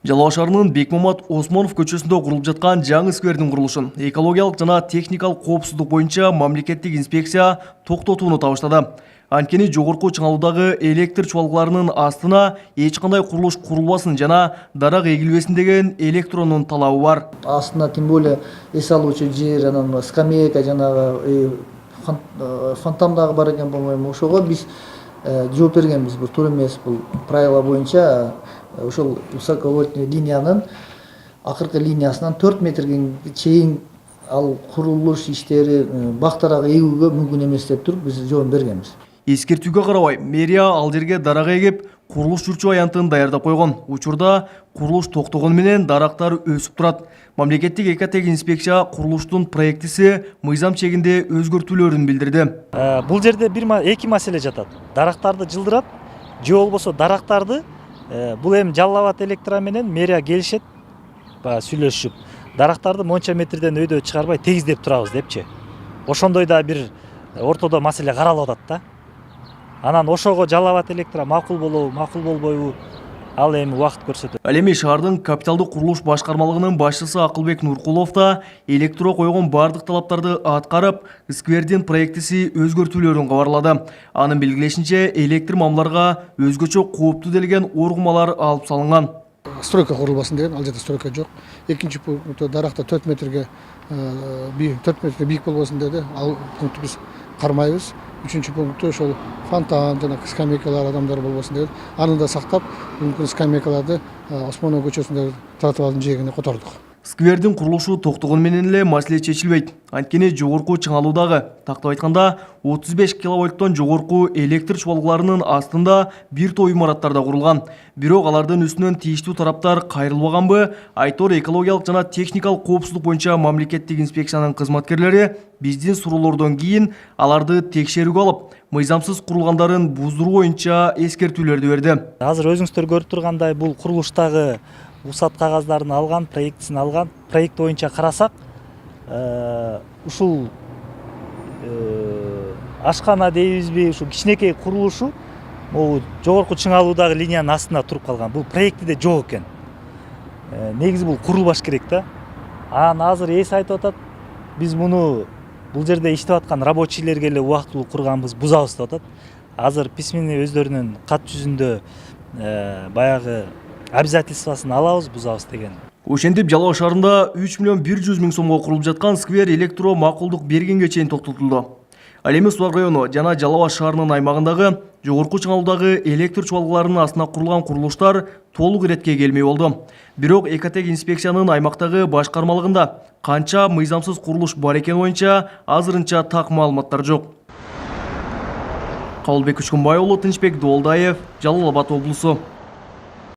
Жалал шаарынын Бекмамат Осмонов көчөсүндө курулуп жаткан жаңы сквердин курулушун экологиялык жана техникалык коопсуздук боюнча мамлекеттик инспекция токтотууну табыштады. Анткени жогорку чыңалуудагы электр чуалгаларынын астына эч кандай курулуш курулбасын жана дарак эгилбесин деген электрондун талабы бар. Астына тем более эс алуучу жер, анан скамейка жанагы фонтандагы бар экен болбойм. Ошого биз жооп бергенбиз. Бул туура эмес, бул правила боюнча ошол высоковольтный линиянын акыркы линиясынан 4 метрге чейин ал курулуш иштери бактарак эгүүгө мүмкүн эмес деп туруп биз жооп бергенбиз. Эскертүүгө карабай, мэрия ал жерге дарак эгип, курулуш жүрчү аянтын даярдап койгон. Учурда курулуш токтогон менен дарактар өсүп турат. Мамлекеттик экотех инспекция курулуштун проектиси мыйзам чегинде өзгөртүүлөрүн билдирди. Бул жерде эки маселе жатат. Дарактарды жылдырат, же болбосо дарактарды бул эми Жалал Абад электро менен мэрия келишет, сүйлөшүп, дарактарды монча метрден өйдө чыгарбай тегиздеп турабыз депчи. Ошондой да бир ортодо маселе каралып атат да. Анан ошого Жалал Абад электро макул болобу, макул болбойбу, ал эми убакыт көрсөтөт. Ал эми шаардын капиталдык курулуш башкармалыгынын башчысы Акылбек Нуркулов да электро койгон бардык талаптарды аткарып, сквердин проектиси өзгөртүүлөрүн кабарлады. Анын белгилешинче, электр мамларга өзгөчө кооптуу делген оргумалар алып салынган. Стройка курулбасын деген, ал жерде стройка жок. Экинчи пункту даракта 4 метрге бийик болбосун деди. Ал пункту биз кармайбыз. Үчүнчү пункту ошол фонтан жана скамейкалар адамдар болбосун деп, аны да сактап, мүмкүн скамейкаларды Осмонов көчөсүндөгү тротуардын жээгине котордук. Сквердин курулушу токтогон менен эле маселе чечилбейт. Анткени жогорку чыңалуудагы, тактап айтканда, 35 киловольттон жогорку электр чуалгаларынын астында бир топ имараттарда курулган. Бирок алардын үстүнөн тийиштүү тараптар кайрылбаганбы? Айтор экологиялык жана техникалык коопсуздук боюнча мамлекеттик инспекциянын кызматкерлери биздин суроолордон кийин аларды текшерүүгө алып, мыйзамсыз курулгандарын буздуруу боюнча эскертүүлөрдү берди. Азыр өзүңүздөр көрүп тургандай, бул курулуштагы рұқсат қағаздарын алған, проектісін алған, проект бойынша қарасақ, ушул ашқана дейбизби, ушул кичинекей курулушу жогорку чыңалуудагы линиянын астында туруп калган. Бул проектиде жок экен. Негизи бул курулбаш керек да. Анан азыр эс айтып атат, биз муну бул жерде иштеп аткан рабочийлерге эле убактылуу курганбыз, бузабыз деп атат. Азыр письменный өздөрүнүн кат жүзүндө баягы обязательствосын алабыз, бузабыз деген. Ошентип Жалал шаарында 3 миллион 100 миң сомго курулуп жаткан сквер электро макулдук бергенге чейин токтотулду. Ал эми Сулак району жана Жалал Абад шаарынын аймагындагы жогорку чыңалуудагы электр чуалгаларынын астына курулган курулуштар толук иретке келмей болду. Бирок экотех инспекциянын аймактагы башкармалыгында канча мыйзамсыз курулуш бар экени боюнча азырынча так маалыматтар жок. Кабылбек Күчкөнбай уулу, Тынчбек Доолдаев, Жалал Абад облусу.